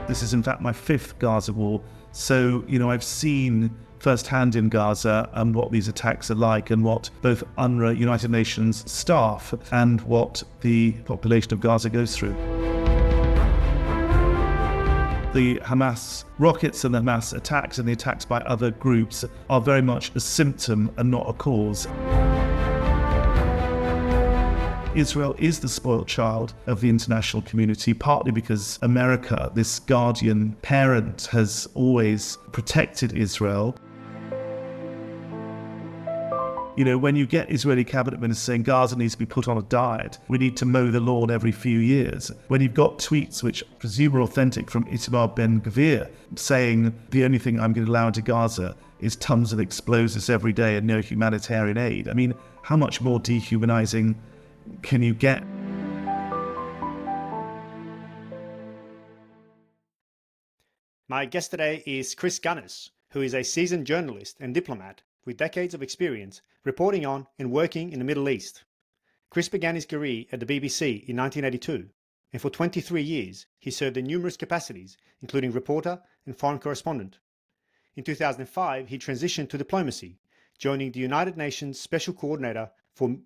This is in fact my fifth Gaza war. So, I've seen firsthand in Gaza what these attacks are like and what both UNWRA, United Nations staff, and what the population of Gaza goes through. The Hamas rockets and the Hamas attacks and the attacks by other groups are very much a symptom and not a cause. Israel is the spoilt child of the international community, partly because America, this guardian parent, has always protected Israel. When you get Israeli cabinet ministers saying Gaza needs to be put on a diet, we need to mow the lawn every few years, when you've got tweets which presume are authentic from Itamar Ben-Gvir saying the only thing I'm going to allow into Gaza is tons of explosives every day and no humanitarian aid. How much more dehumanizing can you get? My guest today is Chris Gunness, who is a seasoned journalist and diplomat with decades of experience reporting on and working in the Middle East. Chris began his career at the BBC in 1982, and for 23 years he served in numerous capacities, including reporter and foreign correspondent. In 2005, he transitioned to diplomacy, joining the United Nations Special Coordinator for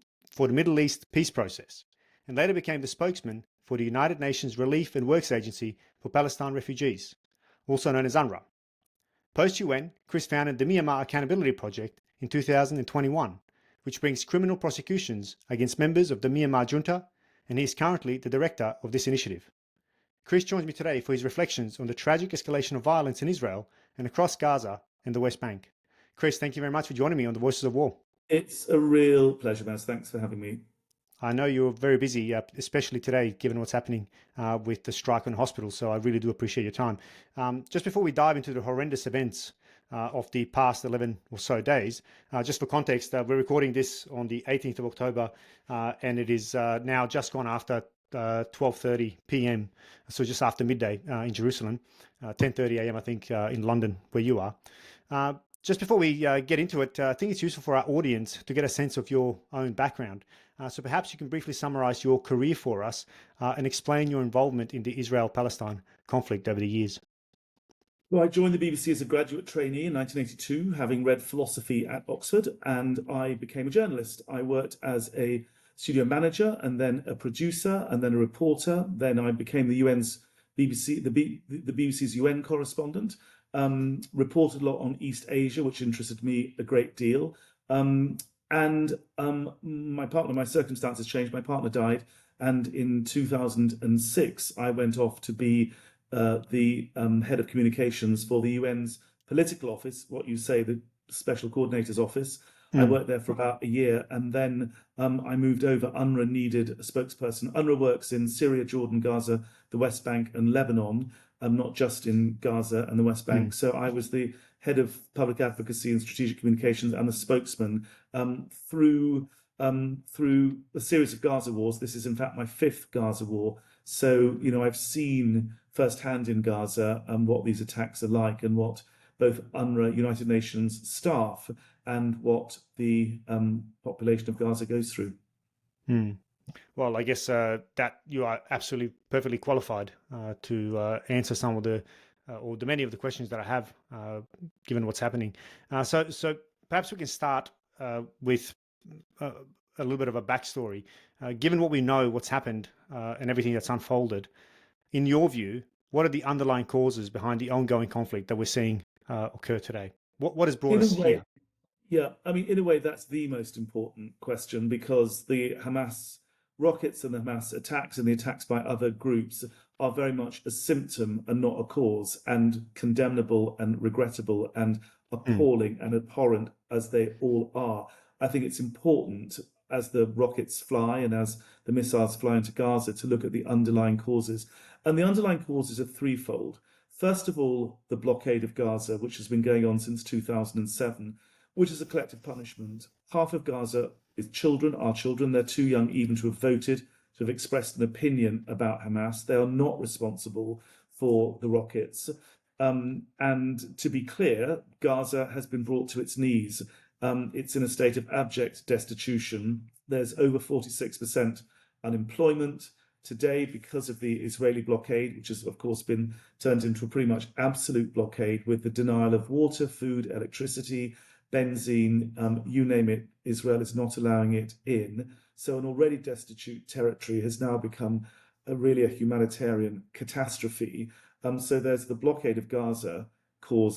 the Middle East peace process, and later became the spokesman for the United Nations Relief and Works Agency for Palestine Refugees, also known as UNWRA. Post-UN, Chris founded the Myanmar Accountability Project in 2021, which brings criminal prosecutions against members of the Myanmar junta, and he is currently the director of this initiative. Chris joins me today for his reflections on the tragic escalation of violence in Israel and across Gaza and the West Bank. Chris, thank you very much for joining me on the Voices of War. It's a real pleasure, Maz. Thanks for having me. I know you're very busy, especially today, given what's happening with the strike on hospitals, so I really do appreciate your time. Just before we dive into the horrendous events of the past 11 or so days, just for context, we're recording this on the 18th of October, and it is now just gone after 12:30 p.m., so just after midday in Jerusalem, 10:30 a.m. I think in London, where you are. Just before we get into it, I think it's useful for our audience to get a sense of your own background. So perhaps you can briefly summarize your career for us and explain your involvement in the Israel-Palestine conflict over the years. Well, I joined the BBC as a graduate trainee in 1982, having read philosophy at Oxford, and I became a journalist. I worked as a studio manager and then a producer and then a reporter. Then I became the BBC's UN correspondent. Reported a lot on East Asia, which interested me a great deal. My circumstances changed. My partner died, and in 2006, I went off to be the head of communications for the UN's political office, what you say, the special coordinator's office. I worked there for about a year, and then I moved over. UNWRA needed a spokesperson. UNWRA works in Syria, Jordan, Gaza, the West Bank, and Lebanon, not just in Gaza and the West Bank. So I was the head of public advocacy and strategic communications and the spokesman through a series of Gaza wars. This is in fact my fifth Gaza war. So, I've seen firsthand in Gaza what these attacks are like and what both UNWRA, United Nations staff, and what the population of Gaza goes through. Well, I guess that you are absolutely perfectly qualified to answer some of the or the many of the questions that I have, given what's happening. So perhaps we can start with a little bit of a backstory. Given what we know, what's happened, and everything that's unfolded, in your view, what are the underlying causes behind the ongoing conflict that we're seeing occur today? What has brought us here? Yeah, in a way, that's the most important question, because the Hamas rockets and the Hamas attacks and the attacks by other groups are very much a symptom and not a cause, and condemnable and regrettable and appalling and abhorrent as they all are. I think it's important, as the rockets fly and as the missiles fly into Gaza, to look at the underlying causes. And the underlying causes are threefold. First of all, the blockade of Gaza, which has been going on since 2007, which is a collective punishment. Half of Gaza is children, our children. They're too young even to have voted, to have expressed an opinion about Hamas. They are not responsible for the rockets. And to be clear, Gaza has been brought to its knees. It's in a state of abject destitution. There's over 46% unemployment. today, because of the Israeli blockade, which has, of course, been turned into a pretty much absolute blockade with the denial of water, food, electricity, benzene, you name it, Israel is not allowing it in. So an already destitute territory has now become really a humanitarian catastrophe. So there's the blockade of Gaza,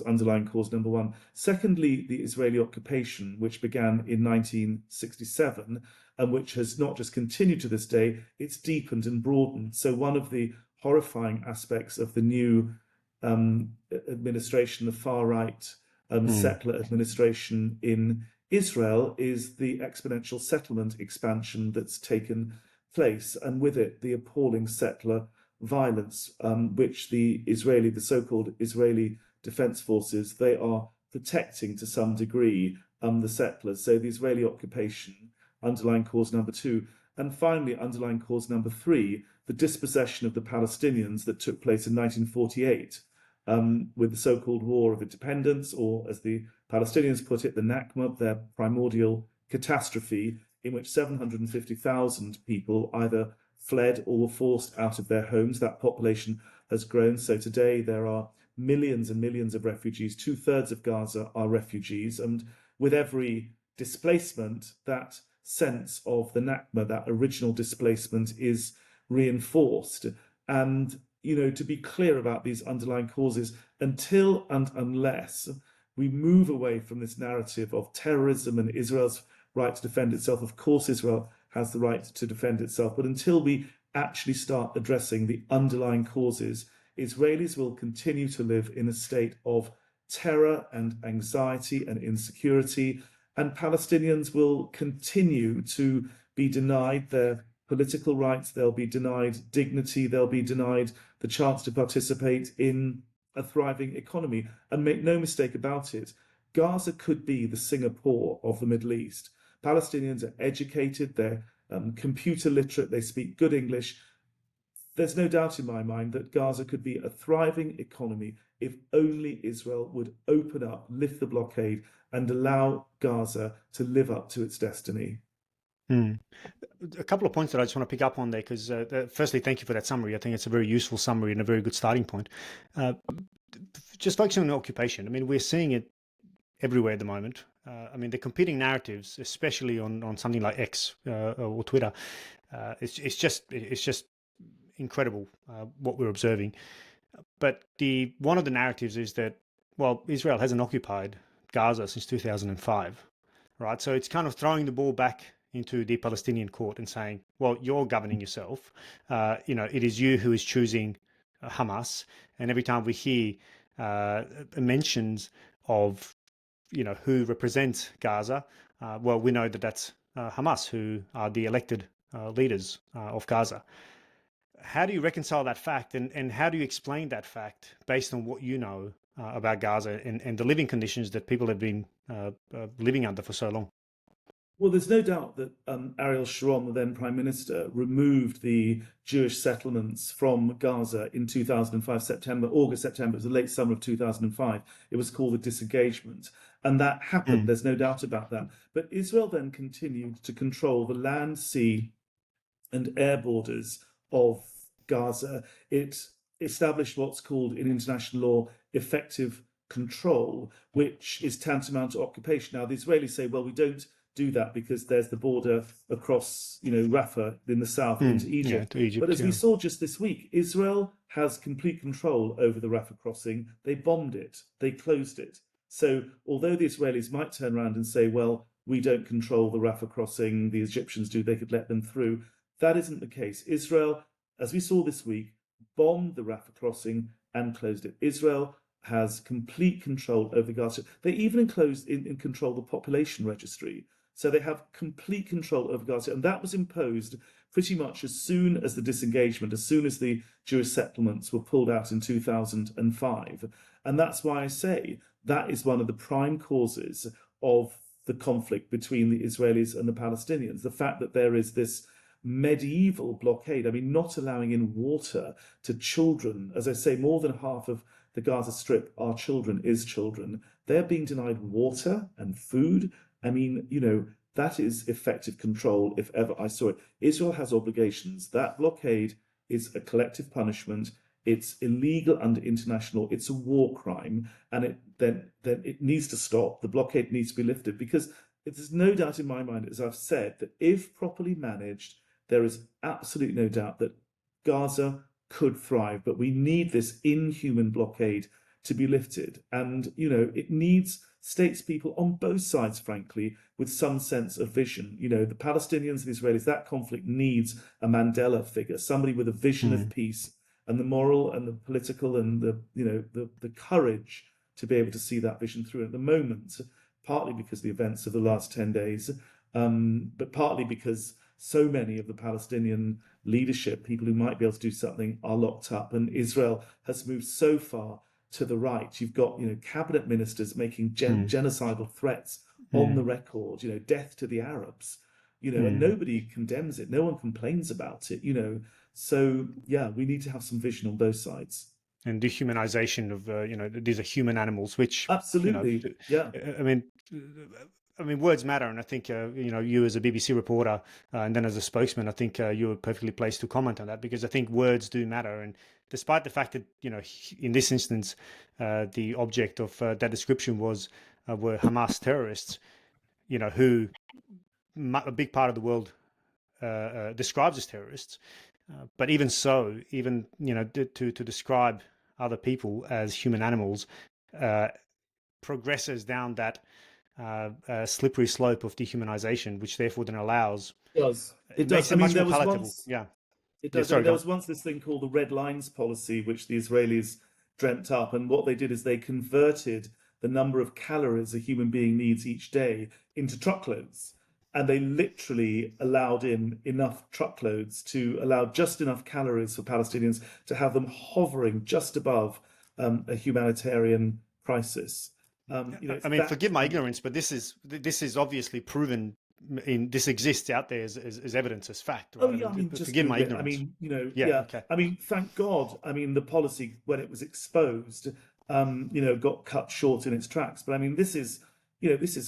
underlying cause number one. Secondly, the Israeli occupation, which began in 1967 and which has not just continued to this day, it's deepened and broadened. So one of the horrifying aspects of the new administration, the far-right settler administration in Israel, is the exponential settlement expansion that's taken place, and with it the appalling settler violence, which the so-called Israeli Defense Forces, they are protecting to some degree the settlers. So the Israeli occupation, underlying cause number two. And finally, underlying cause number three, the dispossession of the Palestinians that took place in 1948 with the so-called War of Independence, or as the Palestinians put it, the Nakba, their primordial catastrophe, in which 750,000 people either fled or were forced out of their homes. That population has grown. So today there are millions and millions of refugees. 2/3 of Gaza are refugees. And with every displacement, that sense of the Nakba, that original displacement, is reinforced. And, to be clear about these underlying causes, until and unless we move away from this narrative of terrorism and Israel's right to defend itself, of course Israel has the right to defend itself, but until we actually start addressing the underlying causes, Israelis will continue to live in a state of terror and anxiety and insecurity, and Palestinians will continue to be denied their political rights, they'll be denied dignity, they'll be denied the chance to participate in a thriving economy. And make no mistake about it, Gaza could be the Singapore of the Middle East. Palestinians are educated, they're computer literate, they speak good English. There's no doubt in my mind that Gaza could be a thriving economy if only Israel would open up, lift the blockade, and allow Gaza to live up to its destiny. A couple of points that I just want to pick up on there, because firstly, thank you for that summary. I think it's a very useful summary and a very good starting point. Just focusing on the occupation, I mean, we're seeing it everywhere at the moment. I mean, the competing narratives, especially on something like X or Twitter, it's just incredible what we're observing. But one of the narratives is that, well, Israel hasn't occupied Gaza since 2005, right? So it's kind of throwing the ball back into the Palestinian court and saying, well, you're governing yourself. It is you who is choosing Hamas. And every time we hear mentions of, who represents Gaza, well, we know that that's Hamas, who are the elected leaders of Gaza. How do you reconcile that fact, and how do you explain that fact based on what you know about Gaza and the living conditions that people have been living under for so long? Well, there's no doubt that Ariel Sharon, the then Prime Minister, removed the Jewish settlements from Gaza in 2005, August, September. It was the late summer of 2005. It was called the disengagement. And that happened. There's no doubt about that. But Israel then continued to control the land, sea, and air borders of Gaza. It established what's called in international law effective control, which is tantamount to occupation. Now, the Israelis say, well, we don't do that because there's the border across, Rafah in the south into Egypt. Yeah, to Egypt. But as we saw just this week, Israel has complete control over the Rafah crossing. They bombed it. They closed it. So although the Israelis might turn around and say, well, we don't control the Rafah crossing, the Egyptians do, they could let them through, that isn't the case. Israel, as we saw this week, bombed the Rafah crossing and closed it. Israel has complete control over Gaza. They even control the population registry. So they have complete control over Gaza. And that was imposed pretty much as soon as the disengagement, as soon as the Jewish settlements were pulled out in 2005. And that's why I say that is one of the prime causes of the conflict between the Israelis and the Palestinians. The fact that there is this medieval blockade, not allowing in water to children. As I say, more than half of the Gaza Strip are children, is children. They're being denied water and food. that is effective control if ever I saw it. Israel has obligations. That blockade is a collective punishment. It's illegal under international. It's a war crime, and then it needs to stop. The blockade needs to be lifted because there's no doubt in my mind, as I've said, that if properly managed, there is absolutely no doubt that Gaza could thrive. But we need this inhuman blockade to be lifted, and it needs statespeople on both sides, frankly, with some sense of vision. The Palestinians and Israelis, that conflict needs a Mandela figure, somebody with a vision of peace and the moral and the political and the courage to be able to see that vision through. At the moment, partly because of the events of the last 10 days, but partly because so many of the Palestinian leadership, people who might be able to do something, are locked up, and Israel has moved so far to the right. You've got cabinet ministers making genocidal threats on the record, death to the Arabs, and nobody condemns it. No one complains about it, So yeah, we need to have some vision on both sides. And dehumanization of these are human animals, which Absolutely, yeah. I mean, words matter, and I think you as a BBC reporter and then as a spokesman, I think you were perfectly placed to comment on that, because I think words do matter. And despite the fact that in this instance, the object of that description were Hamas terrorists, who a big part of the world describes as terrorists. But even so, even to describe other people as human animals progresses down that slippery slope of dehumanization, which therefore then allows It makes does. it much more palatable. It does. Sorry, There was once this thing called the Red Lines policy, which the Israelis dreamt up, and what they did is they converted the number of calories a human being needs each day into truckloads, and they literally allowed in enough truckloads to allow just enough calories for Palestinians to have them hovering just above a humanitarian crisis. I mean, forgive my ignorance, but this is obviously proven. This exists out there as evidence, as fact. Right? Oh yeah, I mean, just forgive my Google it. ignorance. Okay. I mean, thank God. I mean, the policy, when it was exposed, got cut short in its tracks. But I mean, this is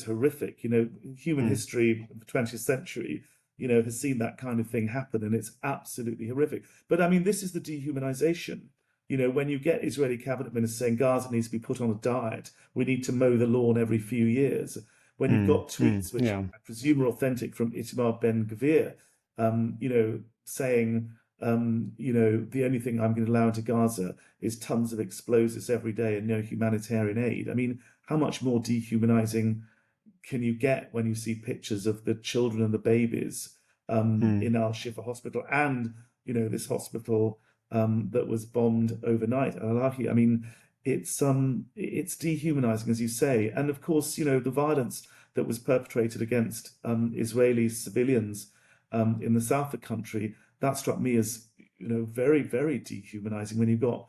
horrific. Human history of the 20th century, has seen that kind of thing happen, and it's absolutely horrific. But I mean, this is the dehumanization. When you get Israeli cabinet ministers saying Gaza needs to be put on a diet, we need to mow the lawn every few years. When you've got tweets which I presume are authentic from Itamar Ben-Gvir, saying, the only thing I'm going to allow into Gaza is tons of explosives every day and no humanitarian aid. I mean, how much more dehumanizing can you get when you see pictures of the children and the babies in Al-Shifa hospital, and this hospital that was bombed overnight, Al-Ahli? I mean, it's dehumanizing, as you say. And of course, the violence that was perpetrated against Israeli civilians in the south of the country, that struck me as, very, very dehumanizing, when you've got,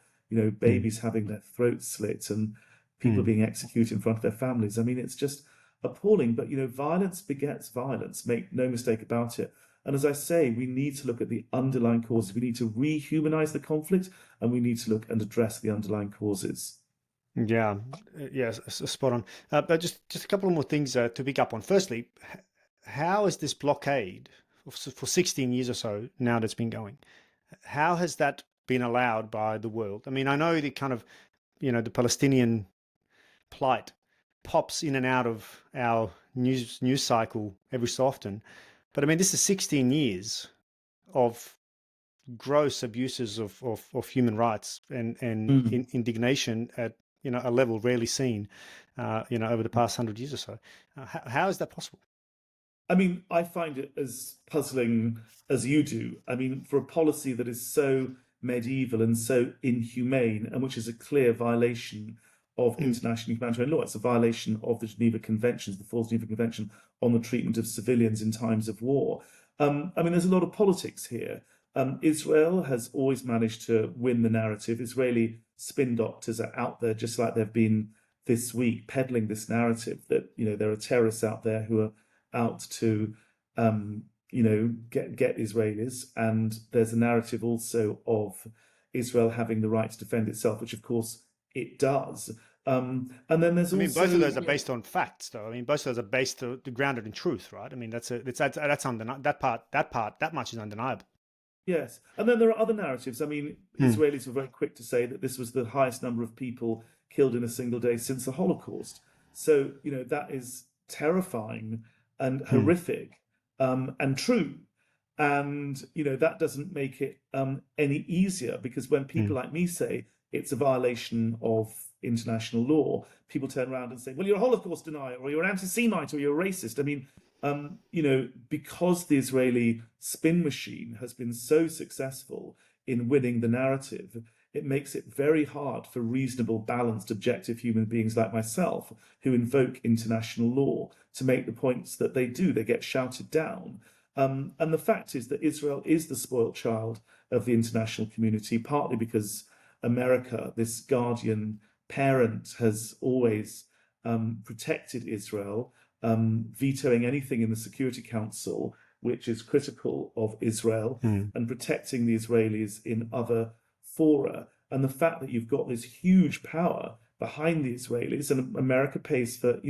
babies having their throats slit and people being executed in front of their families. I mean, it's just appalling. But, violence begets violence, make no mistake about it. And as I say, we need to look at the underlying causes. We need to rehumanize the conflict, and we need to look and address the underlying causes. Yeah, yes, spot on. But just a couple more things to pick up on. Firstly, how is this blockade for 16 years or so now that's been going? How has that been allowed by the world? I mean, I know the kind of, the Palestinian plight pops in and out of our news cycle every so often. But I mean, this is 16 years of gross abuses of human rights and indignation at a level rarely seen over the past 100 years or so. How is that possible? I mean, I find it as puzzling as you do. I mean, for a policy that is so medieval and so inhumane, and which is a clear violation of international humanitarian law. It's a violation of the Geneva Conventions, the Fourth Geneva Convention on the treatment of civilians in times of war. I mean, there's a lot of politics here. Israel has always managed to win the narrative. Israeli spin doctors are out there, just like they've been this week, peddling this narrative that there are terrorists out there who are out to get Israelis, and there's a narrative also of Israel having the right to defend itself, which of course it does. And then there's I mean, also, both of those are based on facts, though. I mean, both of those are based grounded in truth, right? I mean, that's undeniable. That much is undeniable. yes. And then there are other narratives. I mean, Hmm. Israelis were very quick to say that this was the highest number of people killed in a single day since the Holocaust. So, that is terrifying and Hmm. horrific, and true. And, that doesn't make it any easier, because when Hmm. people like me say it's a violation of international law, people turn around and say, well, you're a Holocaust denier, or you're an anti Semite, or you're a racist. I mean, because the Israeli spin machine has been so successful in winning the narrative, it makes it very hard for reasonable, balanced, objective human beings like myself, who invoke international law, to make the points that they do. They get shouted down. And the fact is that Israel is the spoilt child of the international community, partly because America, this guardian parent, has always protected Israel, vetoing anything in the Security Council which is critical of Israel, Hmm. and protecting the Israelis in other fora. And the fact that you've got this huge power behind the Israelis, and America pays for,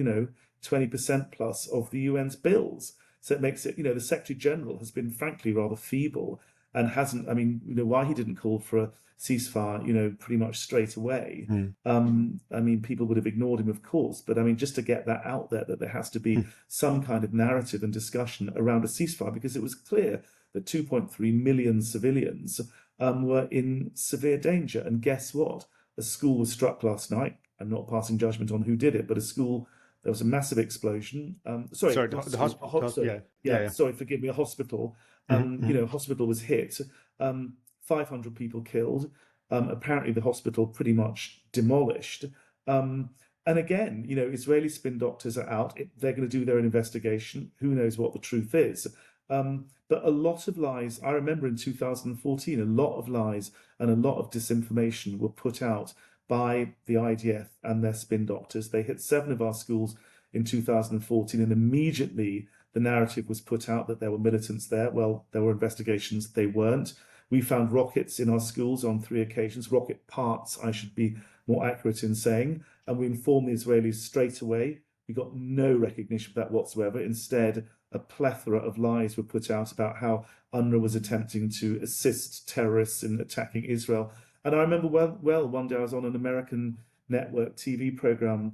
20% plus of the UN's bills. So it makes it, the Secretary General has been frankly rather feeble, and hasn't, I mean, why he didn't call for a ceasefire, pretty much straight away. Hmm. I mean, people would have ignored him, of course, but I mean, just to get that out there, that there has to be Hmm. some kind of narrative and discussion around a ceasefire, because it was clear that 2.3 million civilians were in severe danger. And guess what? A school was struck last night. I'm not passing judgment on who did it, but a school, there was a massive explosion. Sorry, Sorry, not a the school, sorry, yeah, yeah, yeah, yeah. sorry, forgive me, a hospital. Mm-hmm. Hospital was hit. 500 people killed. Apparently, the hospital pretty much demolished. Um, and again, Israeli spin doctors are out. They're going to do their investigation. Who knows what the truth is? But a lot of lies, I remember in 2014, a lot of lies and a lot of disinformation were put out by the IDF and their spin doctors. They hit 7 of our schools in 2014, and immediately the narrative was put out that there were militants there. Well, there were investigations, they weren't. We found rockets in our schools on 3 occasions, rocket parts, I should be more accurate in saying, and we informed the Israelis straight away. We got no recognition of that whatsoever. Instead, a plethora of lies were put out about how UNWRA was attempting to assist terrorists in attacking Israel. And I remember one day I was on an American network TV program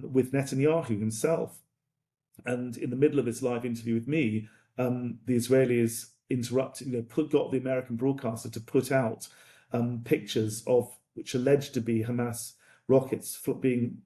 with Netanyahu himself. And in the middle of this live interview with me, the Israelis interrupted, got the American broadcaster to put out pictures of which alleged to be Hamas rockets being,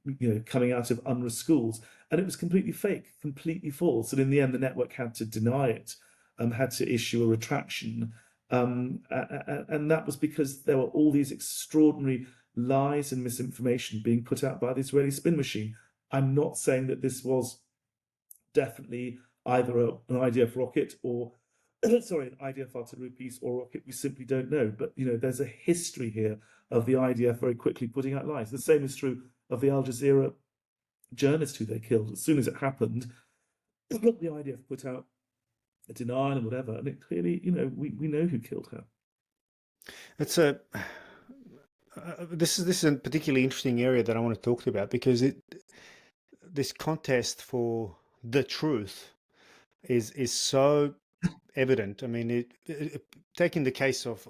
coming out of UNRWA schools, and it was completely fake, completely false. And in the end, the network had to deny it, had to issue a retraction, and that was because there were all these extraordinary lies and misinformation being put out by the Israeli spin machine. I'm not saying that this was definitely either an IDF rocket or sorry, an IDF artillery piece or rocket. We simply don't know. But there's a history here of the IDF very quickly putting out lies. The same is true of the Al Jazeera journalist who they killed. As soon as it happened, the IDF put out a denial and whatever, and it clearly, we know who killed her. It's a this is a particularly interesting area that I want to talk about, because this contest for the truth is so evident. I mean, taking the case of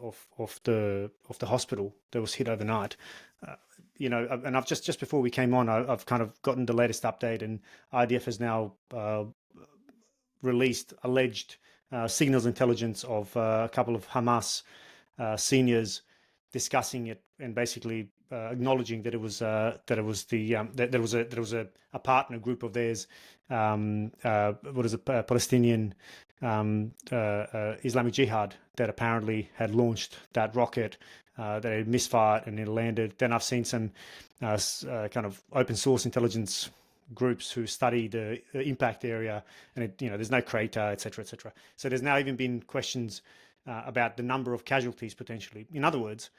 the hospital that was hit overnight, and I've just before we came on, I've kind of gotten the latest update, and IDF has now released alleged signals intelligence of a couple of Hamas seniors discussing it, and basically acknowledging that it was that there was a partner group of theirs, what is it, Palestinian Islamic Jihad, that apparently had launched that rocket, that had misfired and it landed. Then I've seen some kind of open source intelligence groups who study the impact area, and there's no crater, etc., etc. So there's now even been questions about the number of casualties potentially. In other words,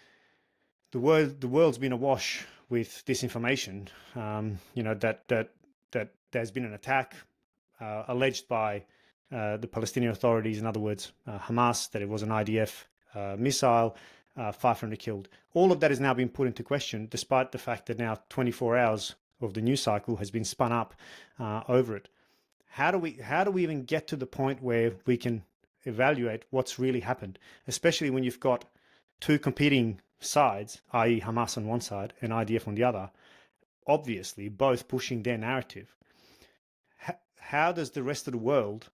the world's been awash with disinformation. That there's been an attack alleged by the Palestinian authorities. In other words, Hamas, that it was an IDF missile. 500 killed. All of that is now being put into question, despite the fact that now 24 hours of the news cycle has been spun up over it. How do we even get to the point where we can evaluate what's really happened, especially when you've got two competing sides, i.e. Hamas on one side and IDF on the other, obviously both pushing their narrative? How does the rest of the world,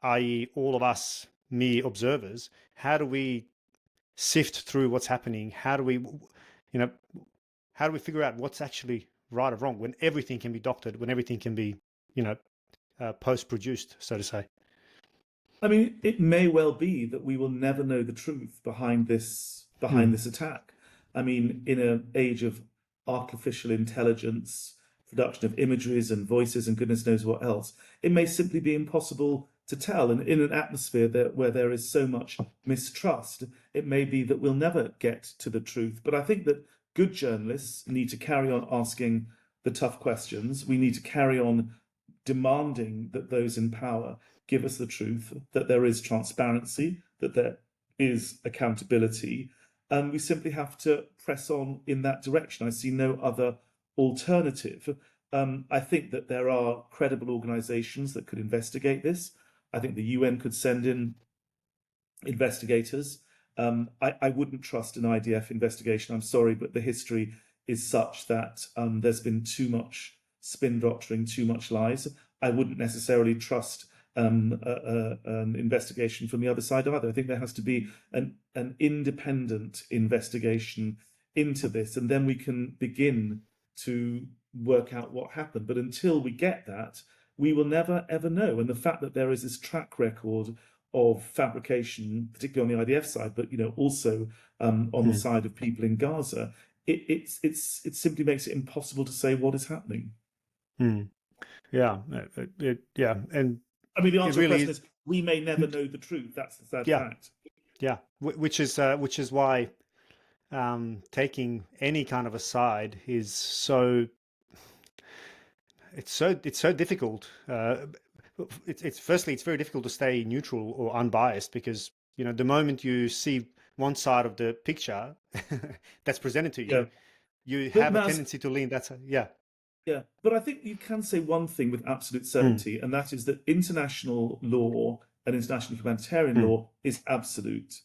i.e. all of us mere observers, how do we sift through what's happening? How do we, how do we figure out what's actually right or wrong when everything can be doctored, when everything can be, post-produced, so to say? I mean, it may well be that we will never know the truth behind this attack. I mean, in an age of artificial intelligence, production of imageries and voices and goodness knows what else, it may simply be impossible to tell. And in an atmosphere where there is so much mistrust, it may be that we'll never get to the truth. But I think that good journalists need to carry on asking the tough questions. We need to carry on demanding that those in power give us the truth, that there is transparency, that there is accountability. And we simply have to press on in that direction. I see no other alternative. I think that there are credible organizations that could investigate this. I think the UN could send in investigators. I wouldn't trust an IDF investigation. I'm sorry, but the history is such that there's been too much spin doctoring, too much lies. I wouldn't necessarily trust an investigation from the other side either. I think there has to be an independent investigation into this, and then we can begin to work out what happened. But until we get that, we will never ever know. And the fact that there is this track record of fabrication, particularly on the IDF side, but also on the side of people in Gaza, it simply makes it impossible to say what is happening. Yeah, yeah, and I mean, the answer to the really question is we may never know the truth. That's the sad fact. Yeah, which is why taking any kind of a side is so difficult. It's firstly, it's very difficult to stay neutral or unbiased because the moment you see one side of the picture that's presented to you, you have a tendency to lean that side. Yeah. Yeah, but I think you can say one thing with absolute certainty, and that is that international law and international humanitarian law is absolute.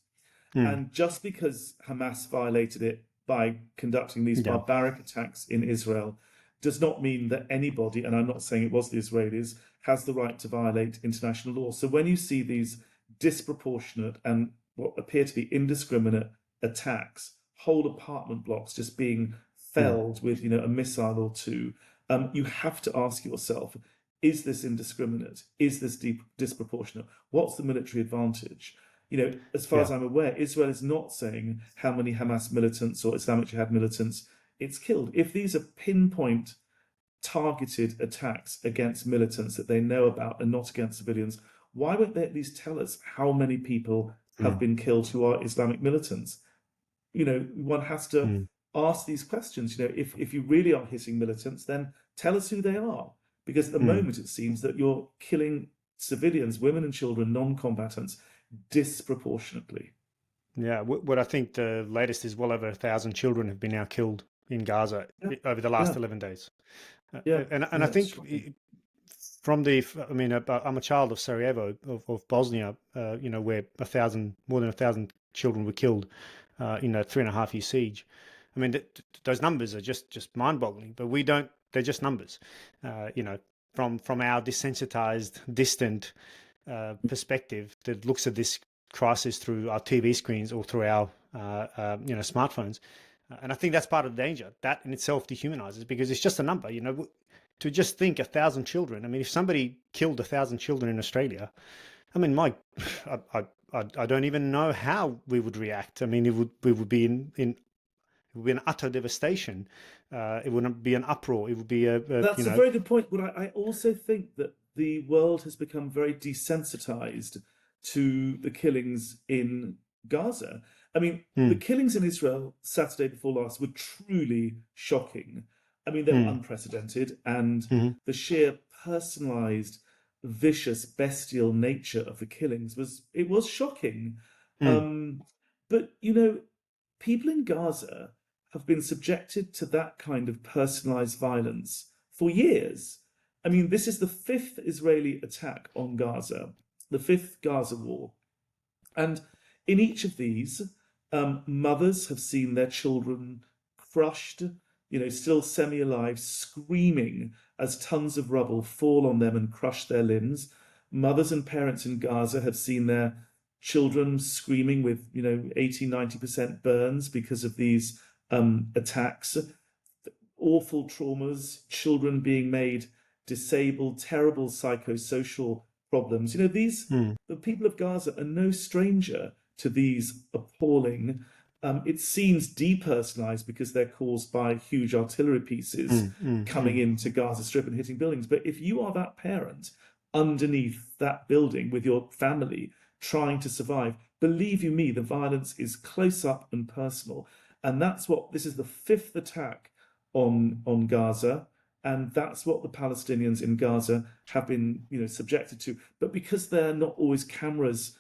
And just because Hamas violated it by conducting these barbaric attacks in Israel does not mean that anybody, and I'm not saying it was the Israelis, has the right to violate international law. So when you see these disproportionate and what appear to be indiscriminate attacks, whole apartment blocks just being felled with a missile or two, you have to ask yourself, is this indiscriminate? Is this disproportionate? What's the military advantage? As far as I'm aware, Israel is not saying how many Hamas militants or Islamic Jihad militants it's killed. If these are pinpoint targeted attacks against militants that they know about and not against civilians, why won't they at least tell us how many people have been killed who are Islamic militants? One has to ask these questions. If you really are hitting militants, then tell us who they are. Because at the moment, it seems that you're killing civilians, women and children, non-combatants, disproportionately. Yeah, what I think the latest is well over 1,000 children have been now killed in Gaza over the last 11 days. And I think from I'm a child of Sarajevo, of Bosnia, where more than 1,000 children were killed in a 3.5-year siege. I mean, those numbers are just mind-boggling, but they're just numbers. From our desensitized, distant perspective that looks at this crisis through our TV screens or through our smartphones. And I think that's part of the danger. That in itself dehumanizes because it's just a number, to just think 1,000 children. I mean, if somebody killed 1,000 children in Australia, I mean, I don't even know how we would react. I mean, we would be it would be an utter devastation. It wouldn't be an uproar. It would be That's a very good point. But I also think that the world has become very desensitized to the killings in Gaza. I mean, the killings in Israel Saturday before last were truly shocking. I mean, they were unprecedented, and the sheer personalized, vicious, bestial nature of the killings was shocking. But, people in Gaza have been subjected to that kind of personalized violence for years. I mean, this is the fifth Israeli attack on Gaza, the fifth Gaza war. And in each of these, mothers have seen their children crushed, still semi alive, screaming as tons of rubble fall on them and crush their limbs. Mothers and parents in Gaza have seen their children screaming with, 80, 90% burns because of these attacks. Awful traumas, children being made disabled, terrible psychosocial problems. The people of Gaza are no stranger to these appalling. It seems depersonalized because they're caused by huge artillery pieces coming into Gaza Strip and hitting buildings. But if you are that parent underneath that building with your family trying to survive, believe you me, the violence is close up and personal. And this is the fifth attack on Gaza. And that's what the Palestinians in Gaza have been, subjected to. But because there are not always cameras,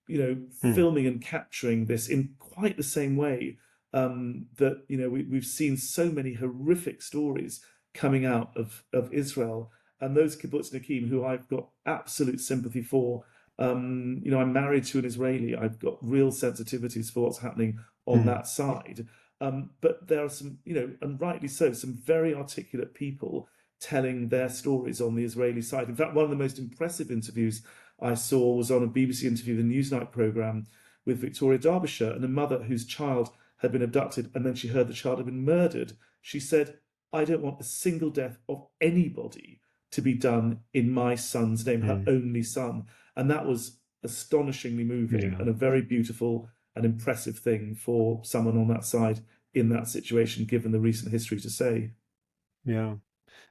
filming and capturing this in quite the same way that, we've seen so many horrific stories coming out of Israel. And those kibbutz nakim, who I've got absolute sympathy for, I'm married to an Israeli. I've got real sensitivities for what's happening on that side. But there are some, and rightly so, some very articulate people telling their stories on the Israeli side. In fact, one of the most impressive interviews I saw was on a BBC interview, the Newsnight programme, with Victoria Derbyshire, and a mother whose child had been abducted, and then she heard the child had been murdered. She said, "I don't want a single death of anybody to be done in my son's name," her only son. And that was astonishingly moving and a very beautiful and impressive thing for someone on that side in that situation, given the recent history, to say. Yeah.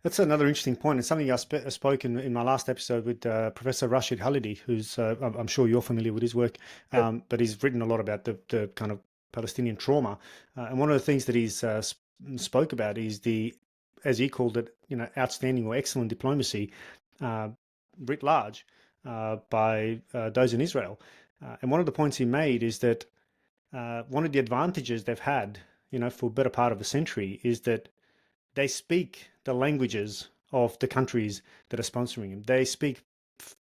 That's another interesting point. It's something I spoke in my last episode with Professor Rashid Khalidi, who's I'm sure you're familiar with his work, but he's written a lot about the kind of Palestinian trauma. And one of the things that he's spoke about is the, as he called it, outstanding or excellent diplomacy writ large by those in Israel. And one of the points he made is that one of the advantages they've had, for a better part of a century, is that they speak the languages of the countries that are sponsoring them. They speak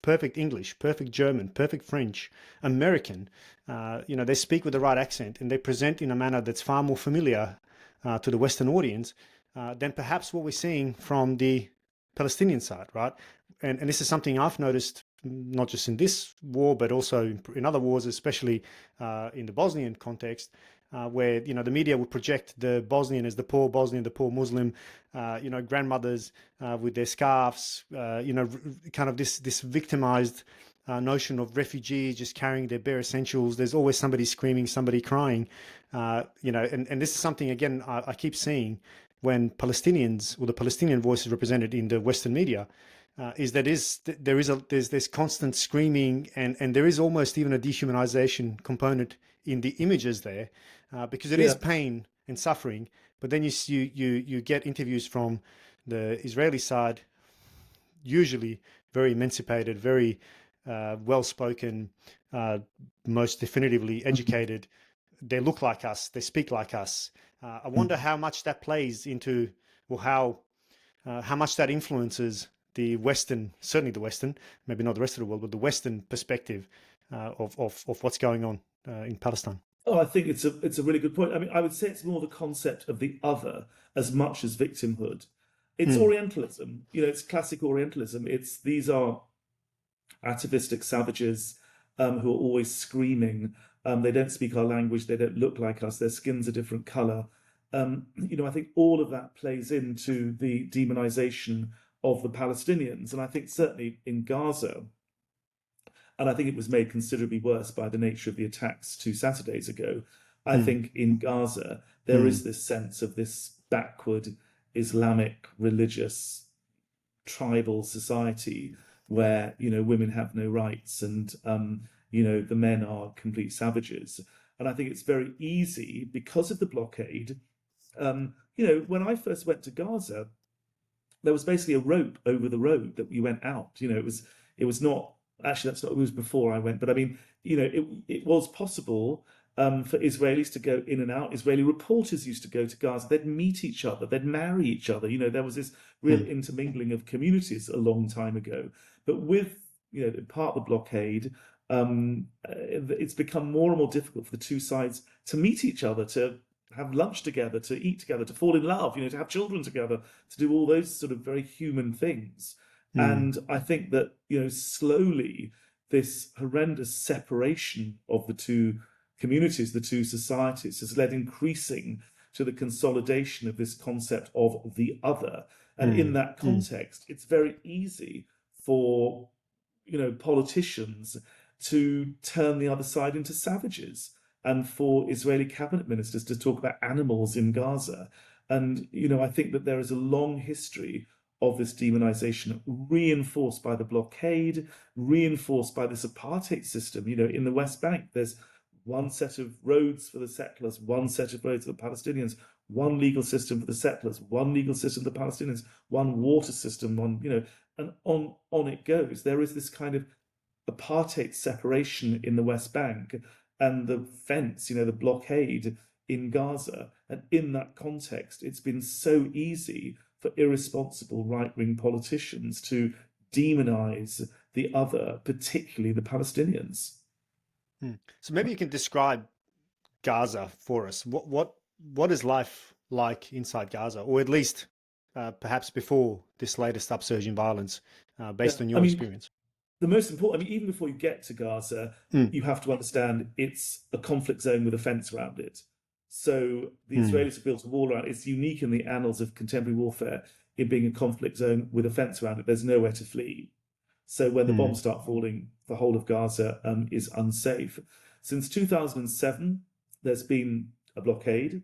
perfect English, perfect German, perfect French, American. They speak with the right accent, and they present in a manner that's far more familiar to the Western audience than perhaps what we're seeing from the Palestinian side, right? And this is something I've noticed not just in this war, but also in other wars, especially in the Bosnian context, where the media would project the Bosnian as the poor Bosnian, the poor Muslim, grandmothers with their scarves, kind of this victimized notion of refugees just carrying their bare essentials. There's always somebody screaming, somebody crying, and this is something again I keep seeing when Palestinians or the Palestinian voice is represented in the Western media. There's constant screaming, and there is almost even a dehumanization component in the images there, because it is pain and suffering. But then you get interviews from the Israeli side, usually very emancipated, very well-spoken, most definitively educated. They look like us, they speak like us. I wonder how much that plays into, or how much that influences the Western, certainly the Western, maybe not the rest of the world, but the Western perspective of what's going on in Palestine. Oh, I think it's a really good point. I mean, I would say it's more the concept of the other as much as victimhood. It's Orientalism, it's classic Orientalism. These are atavistic savages who are always screaming. They don't speak our language. They don't look like us. Their skin's a different color. I think all of that plays into the demonization of the Palestinians. And I think certainly in Gaza, and I think it was made considerably worse by the nature of the attacks 2 Saturdays ago. I think in Gaza, there is this sense of this backward Islamic, religious, tribal society where, women have no rights and, the men are complete savages. And I think it's very easy because of the blockade. When I first went to Gaza, there was basically a rope over the road that we went out. It was not actually, it was before I went, but I mean, it was possible for Israelis to go in and out. Israeli reporters used to go to Gaza. They'd meet each other. They'd marry each other. There was this real intermingling of communities a long time ago. But with, part of the blockade, it's become more and more difficult for the two sides to meet each other, to have lunch together, to eat together, to fall in love, to have children together, to do all those sort of very human things. And I think that, slowly this horrendous separation of the two communities, the two societies, has led increasing to the consolidation of this concept of the other. And in that context, it's very easy for, politicians to turn the other side into savages, and for Israeli cabinet ministers to talk about animals in Gaza. And, I think that there is a long history of this demonization, reinforced by the blockade, reinforced by this apartheid system. In the West Bank, there's one set of roads for the settlers, one set of roads for the Palestinians, one legal system for the settlers, one legal system for the Palestinians, one water system, and on it goes. There is this kind of apartheid separation in the West Bank, and the fence, the blockade in Gaza. And in that context, it's been so easy for irresponsible right-wing politicians to demonize the other, particularly the Palestinians. So maybe you can describe Gaza for us. What is life like inside Gaza, or at least perhaps before this latest upsurge in violence, based on your experience? The most important, even before you get to Gaza, you have to understand it's a conflict zone with a fence around it. So the Israelis have built a wall around it. It's unique in the annals of contemporary warfare in being a conflict zone with a fence around it. There's nowhere to flee. So when the bombs start falling, the whole of Gaza is unsafe. Since 2007, there's been a blockade.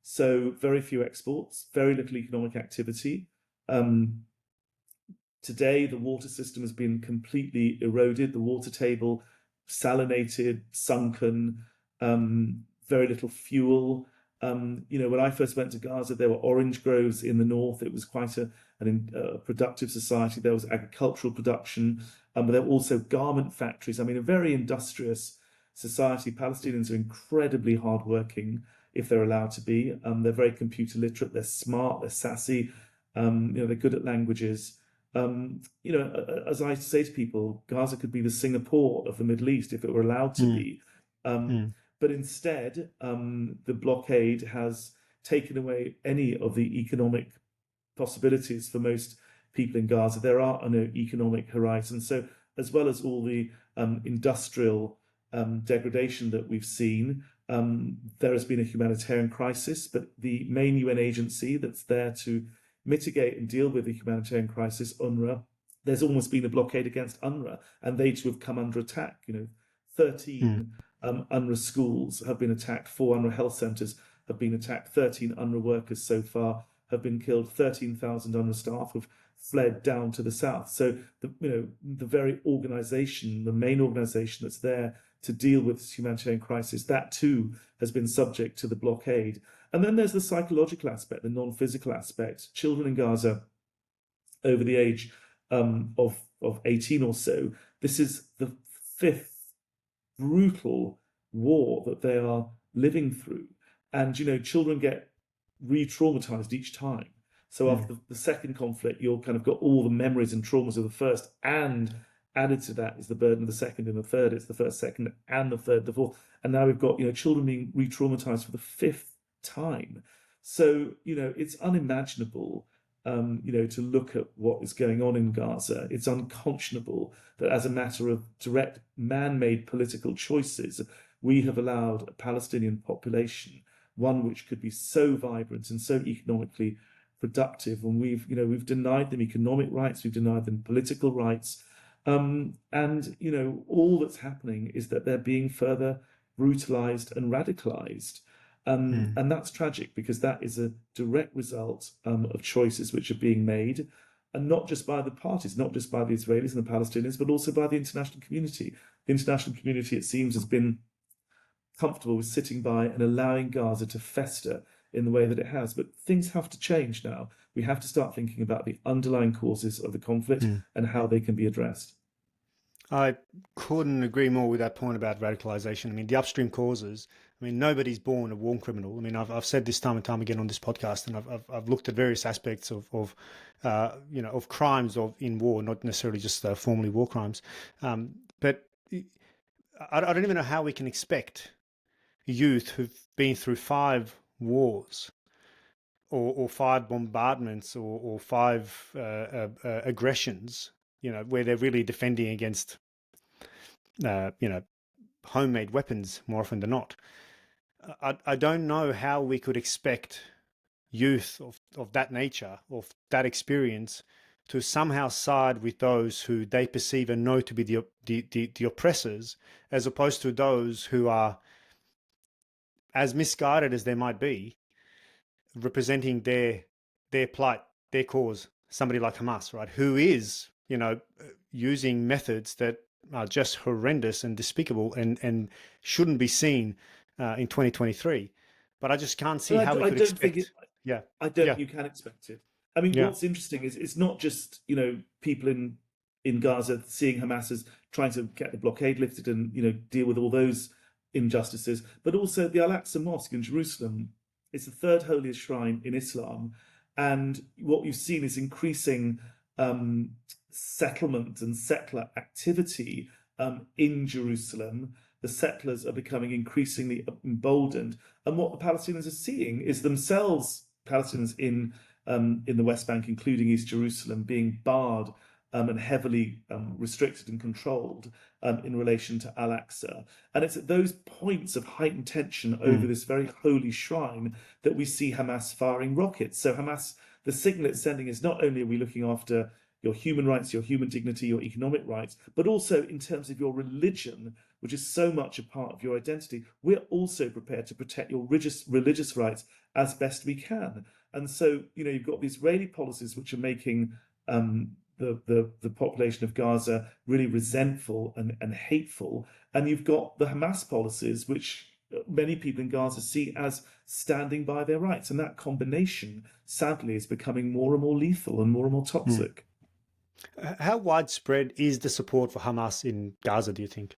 So very few exports, very little economic activity. Today, the water system has been completely eroded. The water table salinated, sunken, very little fuel. When I first went to Gaza, there were orange groves in the north. It was quite a productive society. There was agricultural production, but there were also garment factories. A very industrious society. Palestinians are incredibly hardworking, if they're allowed to be. They're very computer literate. They're smart. They're sassy. They're good at languages. As I say to people, Gaza could be the Singapore of the Middle East if it were allowed to be. But instead, the blockade has taken away any of the economic possibilities for most people in Gaza. There are no economic horizons. So as well as all the industrial degradation that we've seen, there has been a humanitarian crisis, but the main UN agency that's there to mitigate and deal with the humanitarian crisis, UNWRA, there's almost been a blockade against UNWRA, and they too have come under attack. 13 UNWRA schools have been attacked, 4 UNWRA health centres have been attacked, 13 UNWRA workers so far have been killed, 13,000 UNWRA staff have fled down to the south. So the very organisation, the main organisation that's there to deal with this humanitarian crisis, that too has been subject to the blockade. And then there's the psychological aspect, the non-physical aspect. Children in Gaza over the age of 18 or so, this is the 5th brutal war that they are living through. And, children get re-traumatized each time. So after the second conflict, you're kind of got all the memories and traumas of the first, and added to that is the burden of the second and the third. It's the first, second, and the third, the fourth. And now we've got, children being re-traumatized for the 5th time. So, it's unimaginable, to look at what is going on in Gaza. It's unconscionable that as a matter of direct man-made political choices, we have allowed a Palestinian population, one which could be so vibrant and so economically productive, and we've denied them economic rights, we've denied them political rights, and all that's happening is that they're being further brutalized and radicalized. And that's tragic, because that is a direct result of choices which are being made, and not just by the parties, not just by the Israelis and the Palestinians, but also by the international community. The international community, it seems, has been comfortable with sitting by and allowing Gaza to fester in the way that it has. But things have to change now. We have to start thinking about the underlying causes of the conflict and how they can be addressed. I couldn't agree more with that point about radicalisation. The upstream causes I mean, nobody's born a war criminal. I mean, I've said this time and time again on this podcast, and I've looked at various aspects of crimes in war, not necessarily just formally war crimes. But I don't even know how we can expect youth who've been through 5 wars or 5 bombardments or 5 aggressions, where they're really defending against, homemade weapons more often than not. I don't know how we could expect youth of that nature, of that experience, to somehow side with those who they perceive and know to be the oppressors, as opposed to those who are, as misguided as they might be, representing their plight, their cause. Somebody like Hamas, right, who is, using methods that are just horrendous and despicable and shouldn't be seen in 2023. But I just can't see But how we I could don't think expect. Yeah, I don't yeah, think you can expect it. I mean, yeah. what's interesting is it's not just people in Gaza seeing Hamas as trying to get the blockade lifted and deal with all those injustices, but also the Al-Aqsa Mosque in Jerusalem. It's the third holiest shrine in Islam, and what you've seen is increasing settlement and settler activity in Jerusalem. The settlers are becoming increasingly emboldened, and what the Palestinians are seeing is themselves, Palestinians in the West Bank, including East Jerusalem, being barred and heavily restricted and controlled in relation to Al-Aqsa. And it's at those points of heightened tension over this very holy shrine that we see Hamas firing rockets. So Hamas, the signal it's sending is not only are we looking after your human rights, your human dignity, your economic rights, but also in terms of your religion, which is so much a part of your identity, we're also prepared to protect your religious rights as best we can. And so, you've got the Israeli policies which are making the population of Gaza really resentful and hateful. And you've got the Hamas policies, which many people in Gaza see as standing by their rights. And that combination, sadly, is becoming more and more lethal and more toxic. How widespread is the support for Hamas in Gaza, do you think?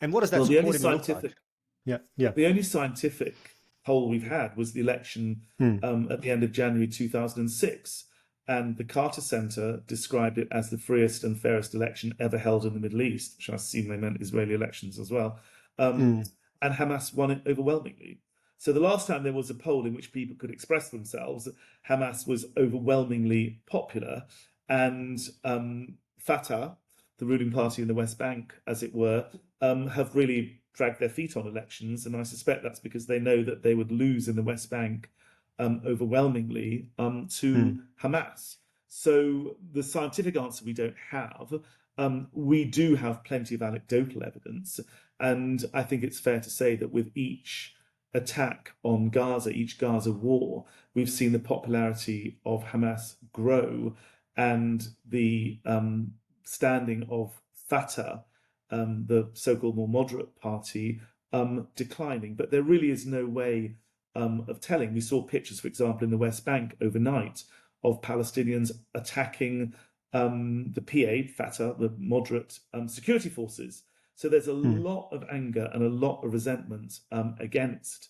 And what does that Well, the only support even look like? scientific Yeah, yeah. the only scientific poll we've had was the election at the end of January 2006. And the Carter Center described it as the freest and fairest election ever held in the Middle East, which I assume they meant Israeli elections as well. And Hamas won it overwhelmingly. So the last time there was a poll in which people could express themselves, Hamas was overwhelmingly popular. And Fatah, the ruling party in the West Bank, as it were, have really dragged their feet on elections. And I suspect that's because they know that they would lose in the West Bank overwhelmingly to Hamas. So the scientific answer we don't have. We do have plenty of anecdotal evidence. And I think it's fair to say that with each attack on Gaza, each Gaza war, we've seen the popularity of Hamas grow and the standing of Fatah, the so-called more moderate party, declining. But there really is no way of telling. We saw pictures, for example, in the West Bank overnight of Palestinians attacking the PA, Fatah, the moderate security forces. So there's a lot of anger and a lot of resentment against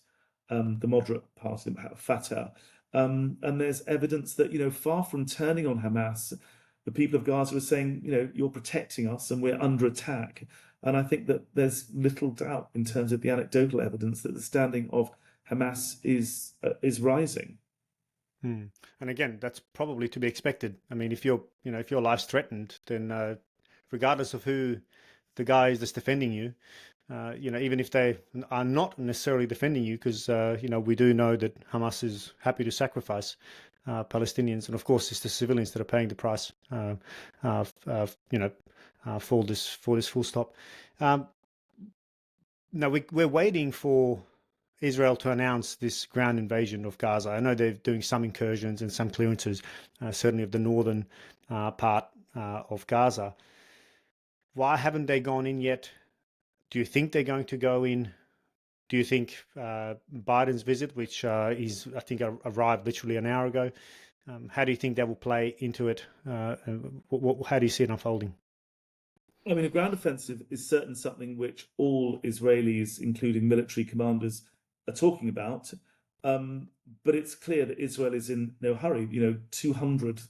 the moderate party, Fatah. And there's evidence that, far from turning on Hamas, the people of Gaza are saying, you're protecting us and we're under attack. And I think that there's little doubt in terms of the anecdotal evidence that the standing of Hamas is rising. And again, that's probably to be expected. I mean, if your life's threatened, then regardless of who the guy is that's defending you, even if they are not necessarily defending you, because we do know that Hamas is happy to sacrifice Palestinians, and of course it's the civilians that are paying the price for this full stop. Now we're waiting for Israel to announce this ground invasion of Gaza. I know they're doing some incursions and some clearances, certainly of the northern part of Gaza. Why haven't they gone in yet? Do you think they're going to go in? Do you think Biden's visit, which I think arrived literally an hour ago, how do you think that will play into it? How do you see it unfolding? I mean, a ground offensive is certainly something which all Israelis, including military commanders, are talking about. Um, but it's clear that Israel is in no hurry. 200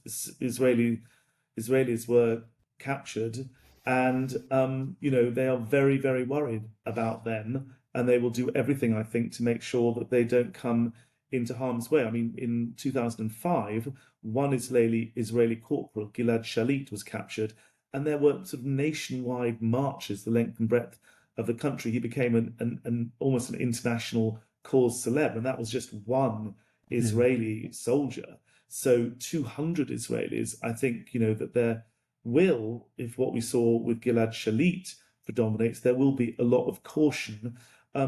Israelis were captured, and they are very, very worried about them, and they will do everything, I think, to make sure that they don't come into harm's way. I mean, in 2005, one Israeli corporal, Gilad Shalit, was captured, and there were sort of nationwide marches the length and breadth of the country. He became an almost an international cause celeb, and that was just one Mm. Israeli soldier. So 200 Israelis, I think, that there will, if what we saw with Gilad Shalit predominates, there will be a lot of caution. I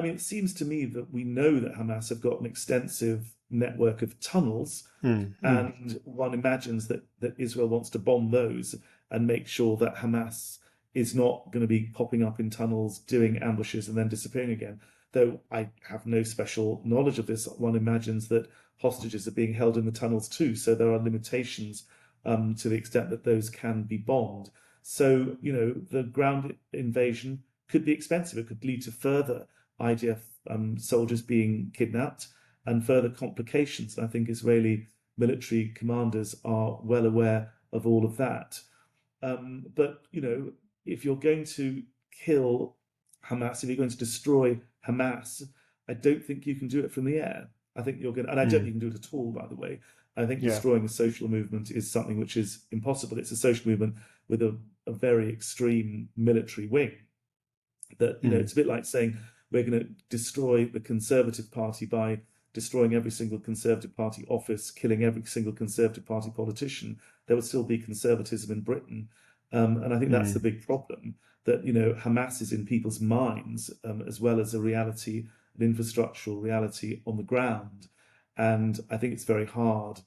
mean, it seems to me that we know that Hamas have got an extensive network of tunnels, Mm. Mm. and one imagines that Israel wants to bomb those and make sure that Hamas is not going to be popping up in tunnels, doing ambushes, and then disappearing again. Though I have no special knowledge of this, one imagines that hostages are being held in the tunnels too, so there are limitations to the extent that those can be bombed. So, the ground invasion could be expensive. It could lead to further IDF soldiers being kidnapped and further complications. I think Israeli military commanders are well aware of all of that. But if you're going to kill Hamas, if you're going to destroy Hamas, I don't think you can do it from the air. I think you're going to, and I don't think Mm. you can do it at all, by the way. I think Yeah. destroying a social movement is something which is impossible. It's a social movement with a very extreme military wing. That Mm. it's a bit like saying we're going to destroy the Conservative Party by destroying every single Conservative Party office, killing every single Conservative Party politician. There would still be conservatism in Britain, and I think that's the Mm. big problem. That Hamas is in people's minds, as well as a reality, an infrastructural reality on the ground, and I think it's very hard.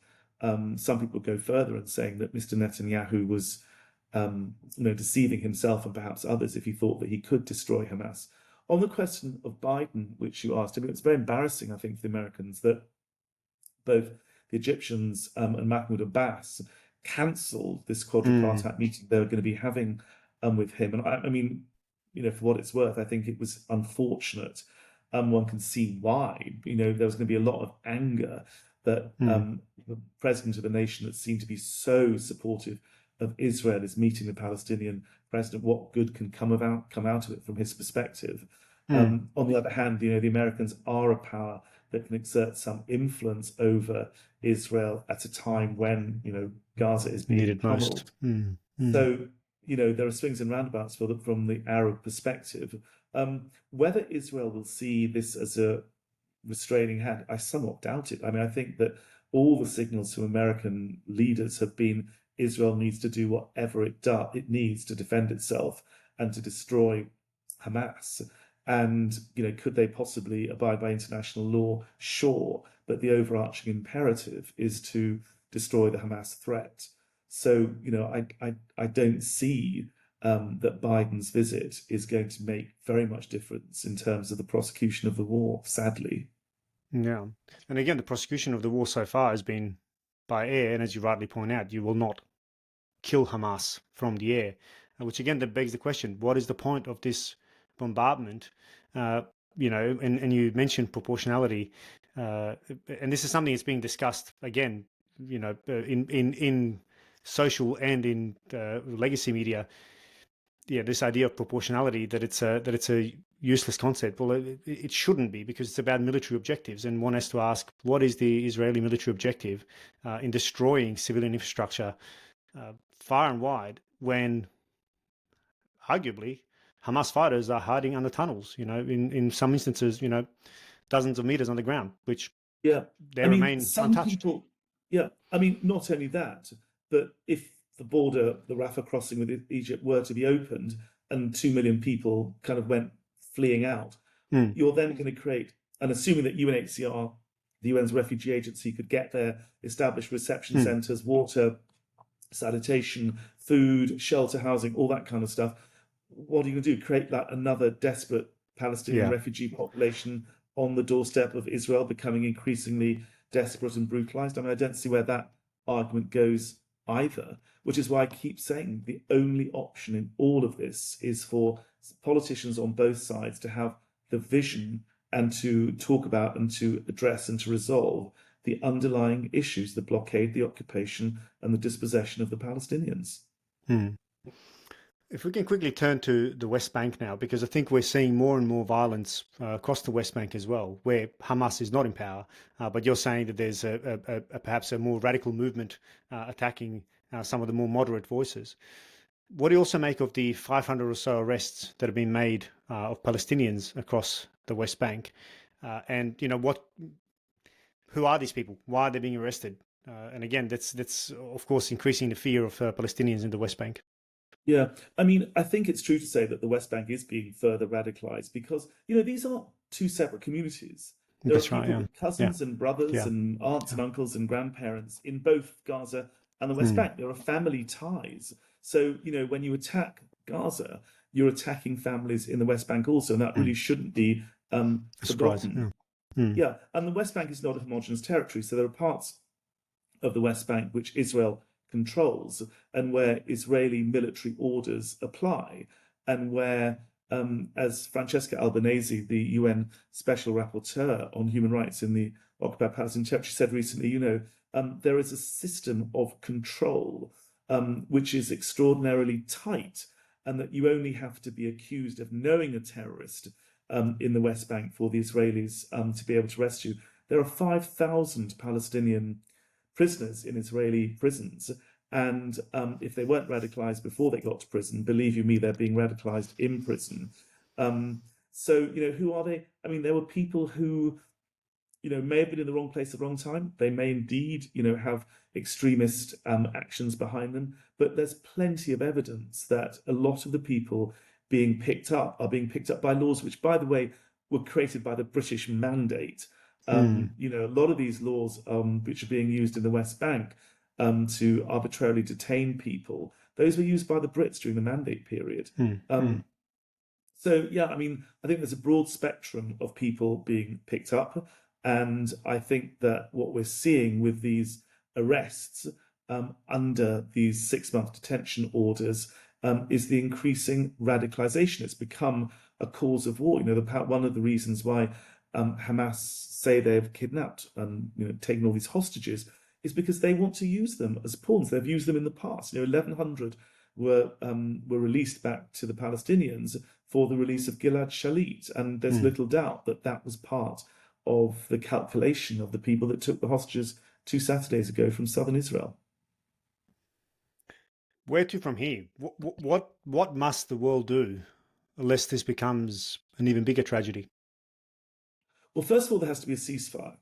Some people go further and saying that Mr. Netanyahu was deceiving himself and perhaps others if he thought that he could destroy Hamas. On the question of Biden, which you asked, I mean, it's very embarrassing, I think, for the Americans that both the Egyptians and Mahmoud Abbas cancelled this Mm. quadripartite meeting they were going to be having with him. And I mean, for what it's worth, I think it was unfortunate. One can see why. There was going to be a lot of anger that Mm. the president of a nation that seemed to be so supportive of Israel is meeting the Palestinian president. What good can come out of it from his perspective? Mm. On the other hand, the Americans are a power that can exert some influence over Israel at a time when Gaza is being Needed most. pummeled. Mm. Mm. So there are swings and roundabouts from the Arab perspective. Whether Israel will see this as a restraining hand, I somewhat doubt it. I mean, I think that all the signals from American leaders have been Israel needs to do whatever it needs to defend itself and to destroy Hamas. And could they possibly abide by international law? Sure, but the overarching imperative is to destroy the Hamas threat. So I don't see that Biden's visit is going to make very much difference in terms of the prosecution of the war, sadly. Yeah. And again, the prosecution of the war so far has been by air, and as you rightly point out, you will not kill Hamas from the air, which again that begs the question: what is the point of this bombardment? Uh, and you mentioned proportionality, and this is something that's being discussed again, in social and in legacy media. Yeah, this idea of proportionality, that it's a useless concept. Well, it shouldn't be, because it's about military objectives, and one has to ask, what is the Israeli military objective in destroying civilian infrastructure far and wide, when arguably Hamas fighters are hiding under tunnels, in some instances, dozens of meters underground, which Yeah. they I mean, remain some untouched. people, yeah. I mean, not only that, but if the border, the Rafah crossing with Egypt were to be opened and 2 million people kind of went fleeing out, Mm. you're then going to create, and assuming that UNHCR, the UN's refugee agency, could get there, establish reception Mm. centres, water, sanitation, food, shelter, housing, all that kind of stuff. What are you going to do? Create that another desperate Palestinian Yeah. refugee population on the doorstep of Israel, becoming increasingly desperate and brutalized? I mean, I don't see where that argument goes either, which is why I keep saying the only option in all of this is for politicians on both sides to have the vision and to talk about and to address and to resolve the underlying issues, the blockade, the occupation, and the dispossession of the Palestinians. Hmm. If we can quickly turn to the West Bank now, because I think we're seeing more and more violence across the West Bank as well, where Hamas is not in power, but you're saying that there's perhaps a more radical movement attacking some of the more moderate voices. What do you also make of the 500 or so arrests that have been made of Palestinians across the West Bank? And who are these people? Why are they being arrested? And again, that's of course increasing the fear of Palestinians in the West Bank. Yeah, I mean, I think it's true to say that the West Bank is being further radicalized because, these aren't two separate communities. There are That's right. people Yeah. with Yeah. cousins and brothers Yeah. and aunts and uncles and grandparents in both Gaza and the West Mm. Bank. There are family ties. So, when you attack Gaza, you're attacking families in the West Bank also, and that really shouldn't be A surprise. forgotten. Yeah. Mm. Yeah, and the West Bank is not a homogenous territory, so there are parts of the West Bank which Israel controls and where Israeli military orders apply, and where, as Francesca Albanese, the UN Special Rapporteur on Human Rights in the occupied Palestinian territory, said recently, there is a system of control which is extraordinarily tight, and that you only have to be accused of knowing a terrorist in the West Bank for the Israelis to be able to arrest you. There are 5,000 Palestinian prisoners in Israeli prisons. And if they weren't radicalized before they got to prison, believe you me, they're being radicalized in prison. So, who are they? I mean, there were people who, may have been in the wrong place at the wrong time. They may indeed, have extremist actions behind them. But there's plenty of evidence that a lot of the people being picked up are being picked up by laws, which, by the way, were created by the British Mandate. Mm. A lot of these laws, which are being used in the West Bank to arbitrarily detain people, those were used by the Brits during the Mandate period. Mm. Um, so, yeah, I mean, I think there's a broad spectrum of people being picked up. And I think that what we're seeing with these arrests under these 6-month detention orders is the increasing radicalization. It's become a cause of war. One of the reasons why Hamas say they've kidnapped and taken all these hostages is because they want to use them as pawns. They've used them in the past. 1,100 were released back to the Palestinians for the release of Gilad Shalit, and there's little doubt that that was part of the calculation of the people that took the hostages 2 Saturdays ago from southern Israel. Where to from here? What must the world do unless this becomes an even bigger tragedy? Well, first of all, there has to be a ceasefire,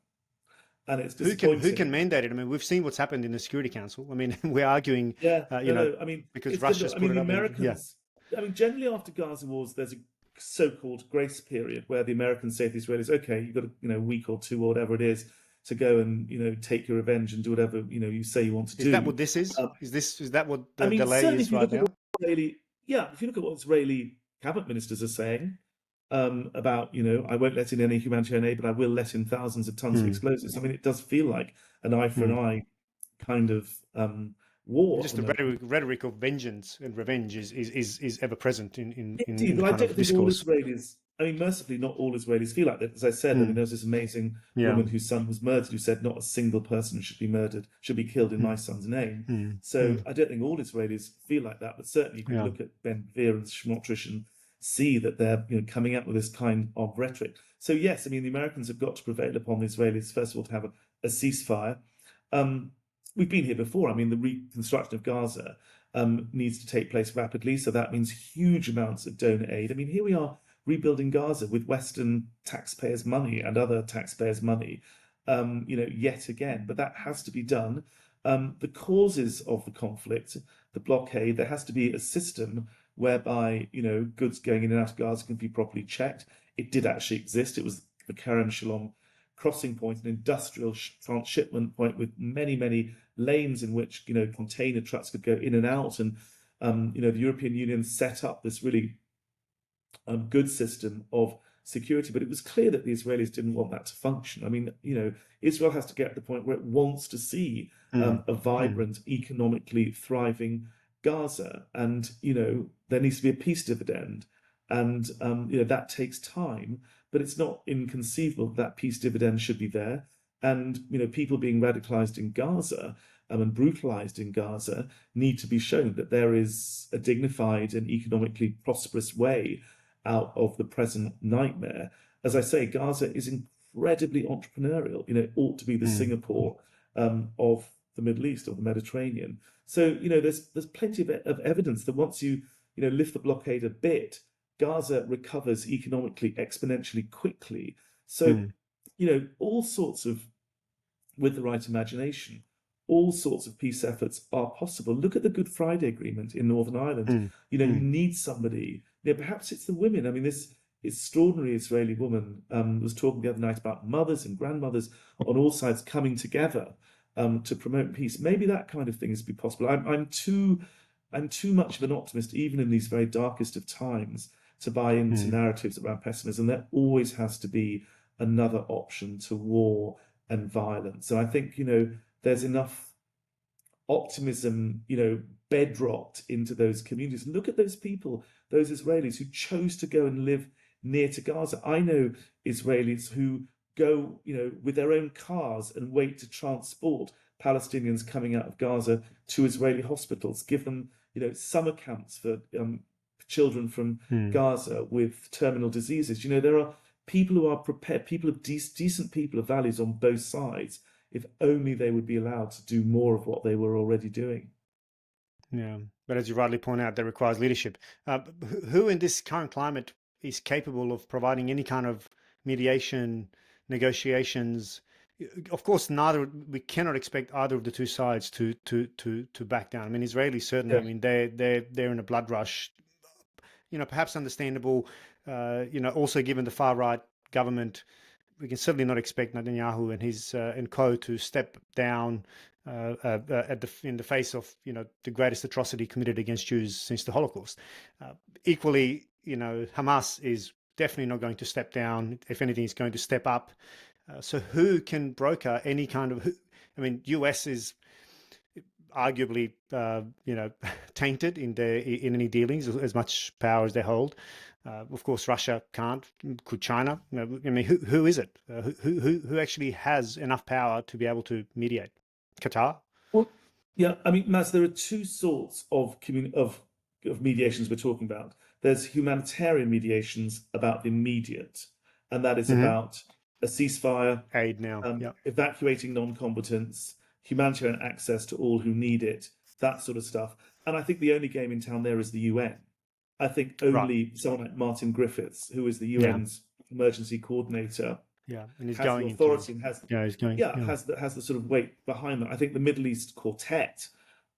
and it's Who can disappointing. mandate it? I mean, we've seen what's happened in the Security Council. I mean, we're arguing, Yeah, no. I mean, because it's Russia's difficult. I put mean, it the up, and yeah. Americans. I mean, generally after Gaza wars, there's a so-called grace period where the Americans say to the Israelis, "Okay, you've got a week or two or whatever it is to go and take your revenge and do whatever you say you want to Is that do." what this is? Um, Is that what I the mean, delay certainly is if you right look at what now? if you look at what Israeli cabinet ministers are saying about, I won't let in any humanitarian aid, but I will let in thousands of tons of Hmm. explosives. I mean, it does feel like an eye for an Hmm. eye kind of war. Just the rhetoric of vengeance and revenge is ever present in Indeed, the but I kind don't of think all discourse. Israelis, I mean, mercifully, not all Israelis feel like that. As I said, I mean, Hmm. there's this amazing Yeah. woman whose son was murdered who said, not a single person should be murdered, should be killed in Hmm. my son's name. Hmm. So Hmm. I don't think all Israelis feel like that, but certainly you can Yeah. look at Ben Gvir and Smotrich and see that they're coming out with this kind of rhetoric. So yes, I mean, the Americans have got to prevail upon the Israelis, first of all, to have a ceasefire. Um, we've been here before. I mean, the reconstruction of Gaza needs to take place rapidly. So that means huge amounts of donor aid. I mean, here we are rebuilding Gaza with Western taxpayers' money and other taxpayers' money, yet again. But that has to be done. The causes of the conflict, the blockade, there has to be a system whereby goods going in and out of Gaza can be properly checked. It did actually exist. It was the Kerem Shalom crossing point, an industrial transshipment point with many lanes in which container trucks could go in and out, and the European Union set up this really good system of security. But it was clear that the Israelis didn't want that to function. I mean, Israel has to get to the point where it wants to see Mm. a vibrant, economically thriving Gaza, and there needs to be a peace dividend, and that takes time, but it's not inconceivable that peace dividend should be there. And people being radicalized in Gaza and brutalized in Gaza need to be shown that there is a dignified and economically prosperous way out of the present nightmare. As I say, Gaza is incredibly entrepreneurial. It ought to be the Singapore of the Middle East or the Mediterranean. So there's plenty of evidence that once you lift the blockade a bit, Gaza recovers economically exponentially quickly. So all sorts of, with the right imagination, all sorts of peace efforts are possible. Look at the Good Friday Agreement in Northern Ireland. You need somebody. Perhaps it's the women. I mean, this extraordinary Israeli woman was talking the other night about mothers and grandmothers on all sides coming together to promote peace. Maybe that kind of thing is be possible. I'm too much of an optimist, even in these very darkest of times, to buy into narratives around pessimism. There always has to be another option to war and violence. And I think there's enough optimism bedrocked into those communities. And look at those people, those Israelis who chose to go and live near to Gaza. I know Israelis who go with their own cars and wait to transport Palestinians coming out of Gaza to Israeli hospitals, give them summer camps for children from Gaza with terminal diseases. There are people who are prepared, people of decent people of values on both sides, if only they would be allowed to do more of what they were already doing. Yeah, but as you rightly point out, that requires leadership. Who in this current climate is capable of providing any kind of mediation, negotiations? Of course, we cannot expect either of the two sides to back down. I mean, Israelis certainly. Yeah. I mean, they're in a blood rush. Perhaps understandable. Also given the far right government, we can certainly not expect Netanyahu and his and co to step down in the face of the greatest atrocity committed against Jews since the Holocaust. Equally, Hamas is definitely not going to step down. If anything, it's going to step up. So who can broker any kind of? I mean, US is arguably tainted in any dealings, as much power as they hold. Of course, Russia can't. Could China? I mean, who is it? Who actually has enough power to be able to mediate? Qatar? Well, yeah. I mean, Maz, there are two sorts of mediations we're talking about. There's humanitarian mediations about the immediate, and that is about a ceasefire, Aid now. evacuating non-combatants, humanitarian access to all who need it, that sort of stuff. And I think the only game in town there is the UN. I think only someone like Martin Griffiths, who is the UN's emergency coordinator, and he's has going the authority and has has the sort of weight behind them. I think the Middle East quartet,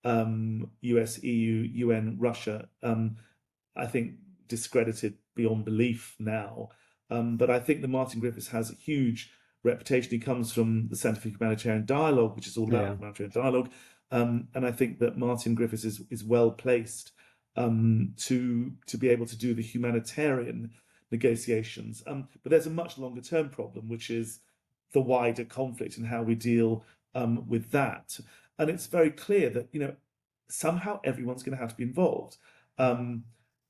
US, EU, UN, Russia, I think discredited beyond belief now. But I think that Martin Griffiths has a huge reputation. He comes from the Centre for Humanitarian Dialogue, which is all about humanitarian dialogue. And I think that Martin Griffiths is well placed to be able to do the humanitarian negotiations. But there's a much longer term problem, which is the wider conflict and how we deal with that. And it's very clear that somehow everyone's going to have to be involved.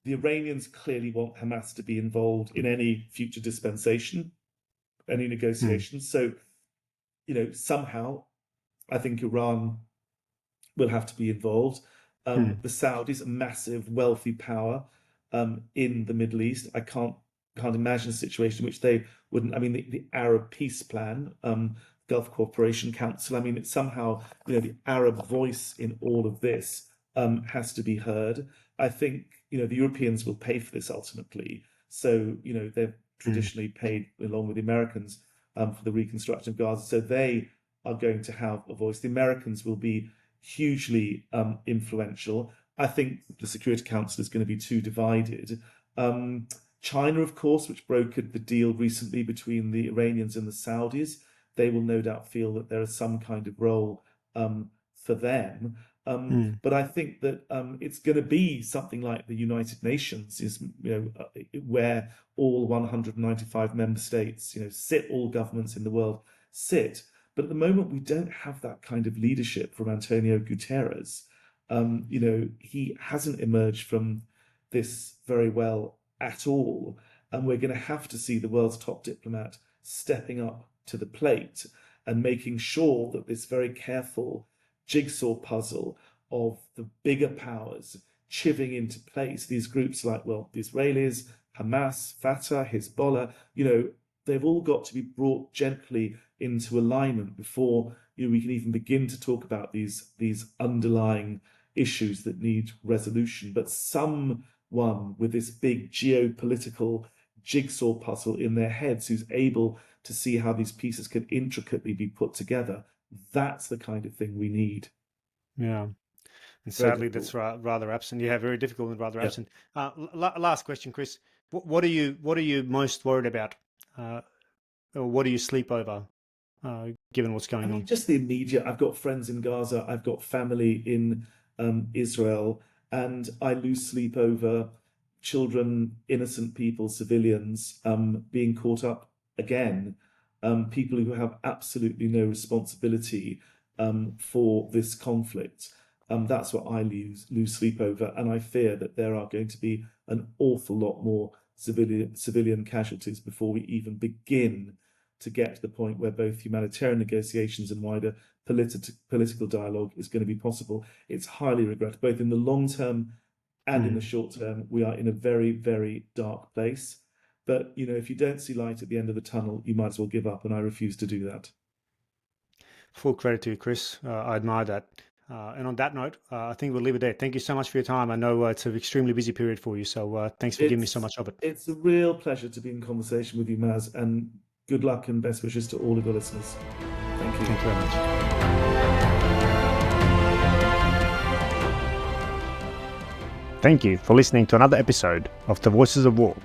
The Iranians clearly want Hamas to be involved in any future dispensation, any negotiations. So, somehow I think Iran will have to be involved. The Saudis, a massive, wealthy power in the Middle East. I can't imagine a situation in which they wouldn't. I mean, the Arab Peace Plan, Gulf Cooperation Council. I mean, it's somehow the Arab voice in all of this has to be heard. I think the Europeans will pay for this ultimately. So they've traditionally paid along with the Americans for the reconstruction of Gaza. So they are going to have a voice. The Americans will be hugely influential. I think the Security Council is going to be too divided. China, of course, which brokered the deal recently between the Iranians and the Saudis, they will no doubt feel that there is some kind of role for them. But I think that it's going to be something like the United Nations, where all 195 member states, sit, all governments in the world sit. But at the moment, we don't have that kind of leadership from Antonio Guterres. He hasn't emerged from this very well at all. And we're going to have to see the world's top diplomat stepping up to the plate and making sure that this very careful jigsaw puzzle of the bigger powers chiving into place, these groups like, the Israelis, Hamas, Fatah, Hezbollah, they've all got to be brought gently into alignment before we can even begin to talk about these underlying issues that need resolution. But someone with this big geopolitical jigsaw puzzle in their heads who's able to see how these pieces can intricately be put together, that's the kind of thing we need. Yeah. And sadly, that's rather absent. Yeah, very difficult and rather absent. Last question, Chris. What are you most worried about? Or what do you sleep over, given what's going on? Just the immediate. I've got friends in Gaza. I've got family in Israel, and I lose sleep over children, innocent people, civilians being caught up again. People who have absolutely no responsibility for this conflict. That's what I lose sleep over, and I fear that there are going to be an awful lot more civilian casualties before we even begin to get to the point where both humanitarian negotiations and wider political dialogue is going to be possible. It's highly regrettable, both in the long term and in the short term. We are in a very, very dark place. But, if you don't see light at the end of the tunnel, you might as well give up, and I refuse to do that. Full credit to you, Chris. I admire that. And on that note, I think we'll leave it there. Thank you so much for your time. I know it's an extremely busy period for you, so thanks for giving me so much of it. It's a real pleasure to be in conversation with you, Maz, and good luck and best wishes to all of your listeners. Thank you. Thank you very much. Thank you for listening to another episode of The Voices of War.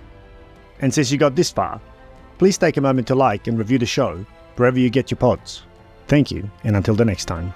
And since you got this far, please take a moment to like and review the show wherever you get your pods. Thank you, and until the next time.